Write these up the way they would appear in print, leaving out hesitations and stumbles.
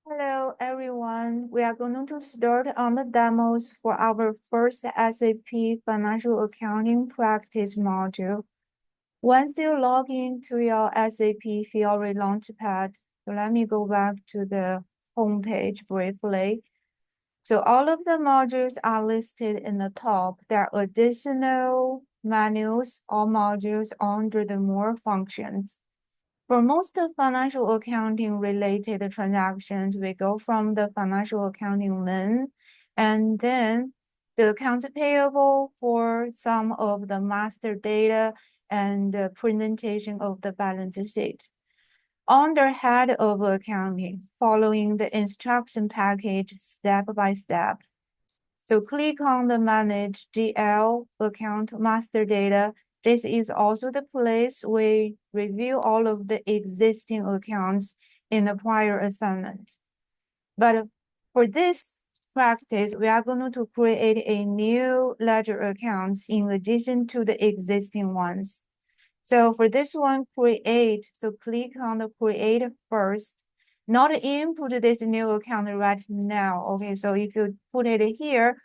Hello, everyone. We are going to start on the demos for our first SAP Financial Accounting Practice module. Once you log into your SAP Fiori Launchpad, so let me go back to the home page briefly. So all of the modules are listed in the top. There are additional menus or modules under the More functions. For most of financial accounting related transactions, we go from the financial accounting menu and then the accounts payable for some of the master data and the presentation of the balance sheet. Under head of accounting, following the instruction package step by step. So click on the Manage GL Account Master Data. This is also the place we review all of the existing accounts in the prior assignment. But for this practice, we are going to create a new ledger account in addition to the existing ones. So for this one, create. So click on the create first. Not input this new account right now. Okay, so if you put it here,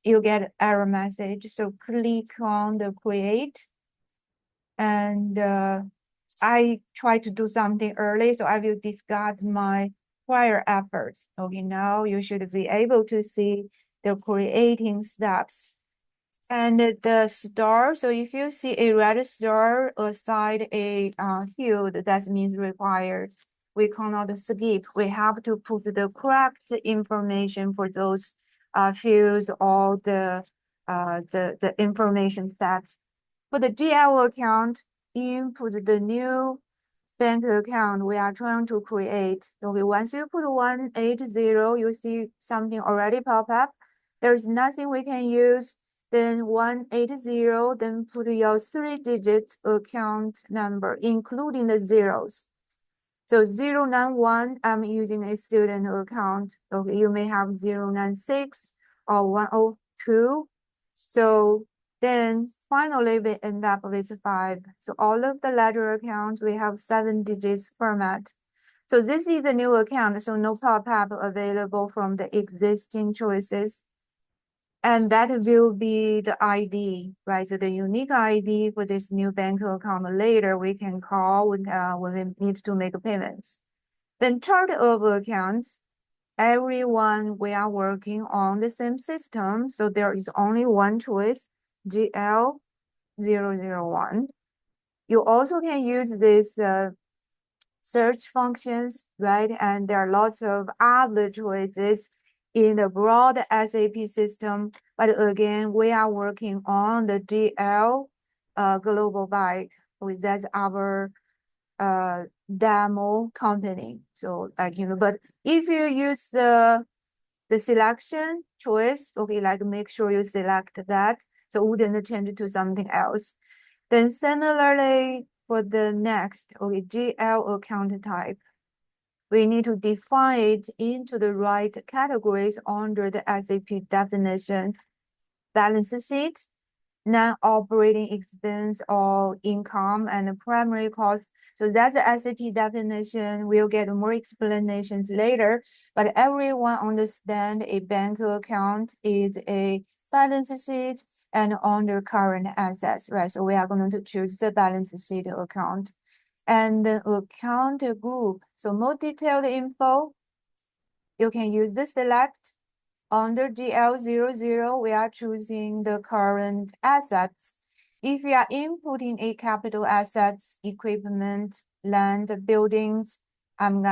you get error message. So click on the create. And I try to do something early, so I will discard my prior efforts. Okay, now you should be able to see the creating steps. And the star, so if you see a red star aside a field, that means required. We cannot skip. We have to put the correct information for those fields or the information sets. For the GL account, input the new bank account we are trying to create. Okay, once you put 180, you see something already pop up. There's nothing we can use. Then 180, then put your 3-digit account number, including the zeros. So 091, I'm using a student account. Okay, you may have 096 or 102. So then finally we end up with 5. So all of the ledger accounts, we have 7 digits format. So this is a new account, so no pop-up available from the existing choices. And that will be the ID, right? So the unique ID for this new bank account later we can call when we need to make payments. Then chart of accounts, everyone we are working on the same system. So there is only one choice, GL001. You also can use this search functions, right? And there are lots of other choices in the broad SAP system. But again, we are working on the GL Global Bike. That's our demo company. So but if you use the selection choice, okay, make sure you select that. So wouldn't change it to something else. Then similarly for the next, okay, GL account type, we need to define it into the right categories under the SAP definition. Balance sheet, non-operating expense or income and primary cost. So that's the SAP definition. We'll get more explanations later, but everyone understand a bank account is a balance sheet and under current assets, right? So we are going to choose the balance sheet account. And the account group. So more detailed info, you can use the select. Under GL00, we are choosing the current assets. If we are inputting a capital assets, equipment, land, buildings, I'm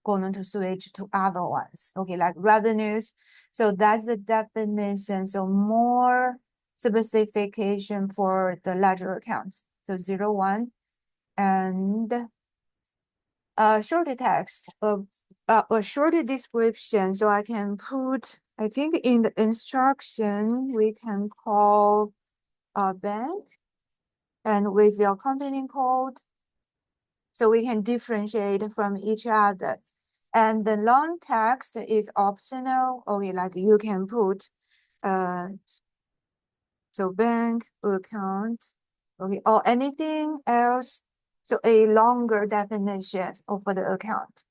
going to switch to other ones, okay, like revenues. So that's the definition. So more specification for the ledger accounts. So 01 and short text, a short description. So I can put, I think in the instruction, we can call a bank and with your company code. So we can differentiate from each other. And the long text is optional. Okay, like you can put, so bank account, okay, or anything else. So a longer definition of the account.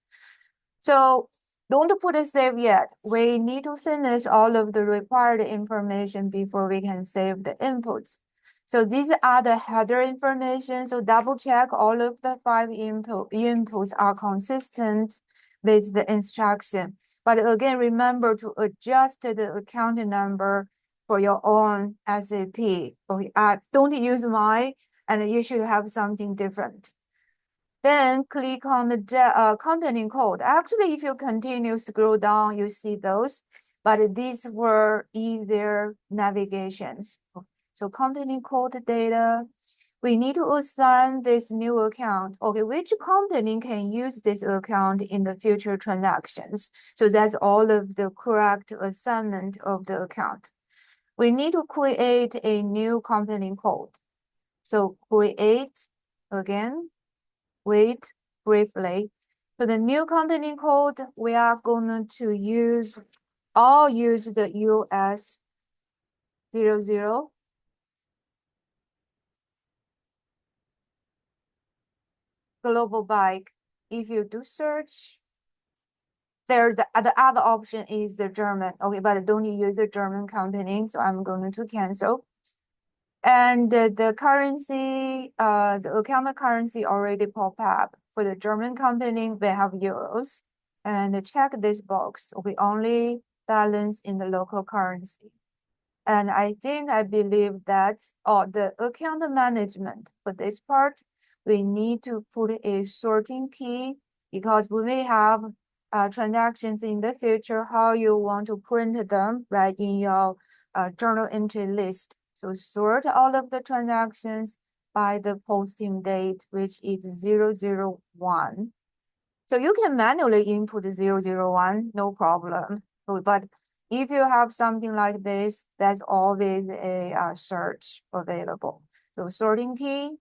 So don't put a save yet. We need to finish all of the required information before we can save the inputs. So these are the header information. So double check all of the 5 inputs are consistent with the instruction. But again, remember to adjust the account number for your own SAP. Okay, don't use mine, and you should have something different. Then click on the company code. Actually, if you continue scroll down, you see those, but these were easier navigations. So company code data, we need to assign this new account. Okay, which company can use this account in the future transactions? So that's all of the correct assignment of the account. We need to create a new company code. So create again. Wait briefly. For the new company code, we are going to use the US 00. Global bike. If you do search, there's the other option is the German. Okay, but don't use the German company, so I'm going to cancel. And the currency, the account currency already pop up. For the German company, we have euros. And check this box. We only balance in the local currency. And I believe that the account management for this part, we need to put a sorting key because we may have transactions in the future, how you want to print them right in your journal entry list. So sort all of the transactions by the posting date, which is 001. So you can manually input 001, no problem. But if you have something like this, there's always a search available. So sorting key,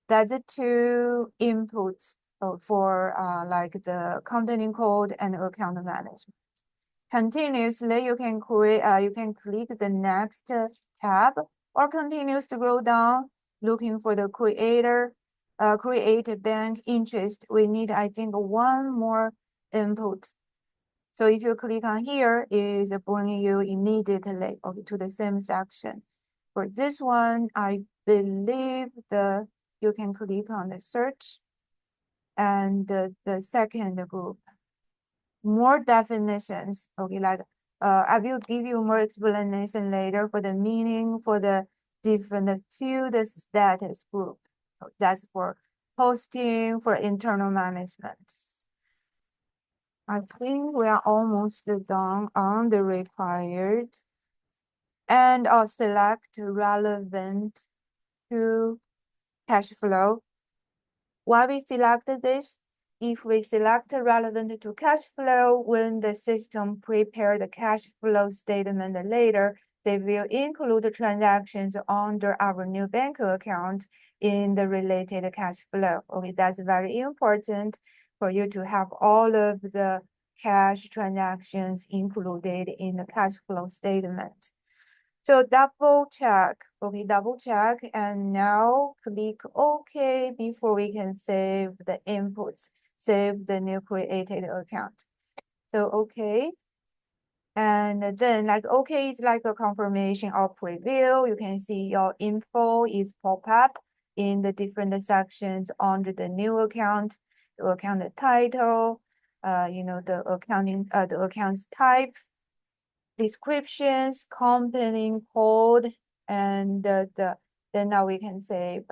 that's the two inputs for like the company code and account management. Continuously, you can click the next tab or continue to scroll down, looking for the create a bank interest. We need, I think, one more input. So if you click on here, it is bringing you immediately to the same section. For this one, I believe you can click on the search and the second group. More definitions, okay, like I will give you more explanation later for the meaning for the different field status group. That's for posting, for internal management. I think we are almost done on the required. And I'll select relevant to cash flow. Why we selected this? If we select relevant to cash flow, when the system prepare the cash flow statement later, they will include the transactions under our new bank account in the related cash flow. Okay, that's very important for you to have all of the cash transactions included in the cash flow statement. So double check, and now click OK before we can save the inputs, save the new created account. So OK. And then like OK is like a confirmation or preview. You can see your info is pop up in the different sections under the new account, the account title, the account's type, descriptions, company code, and then now we can save.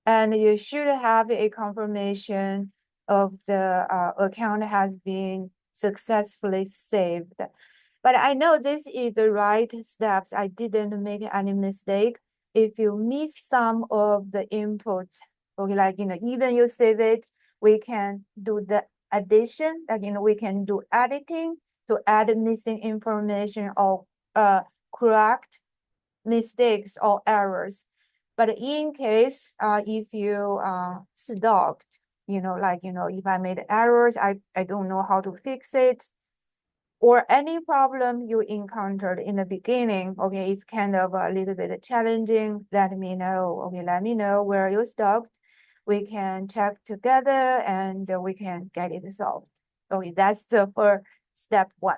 And you should have a confirmation of the account has been successfully saved. But I know this is the right steps. I didn't make any mistake. If you miss some of the inputs, okay, like, even you save it, we can do the addition, like, we can do editing to add missing information or correct mistakes or errors. But in case if you stopped, if I made errors, I don't know how to fix it, or any problem you encountered in the beginning, okay, it's kind of a little bit challenging, let me know, okay, let me know where you stopped. we can check together and we can get it solved. Okay, that's the first step one.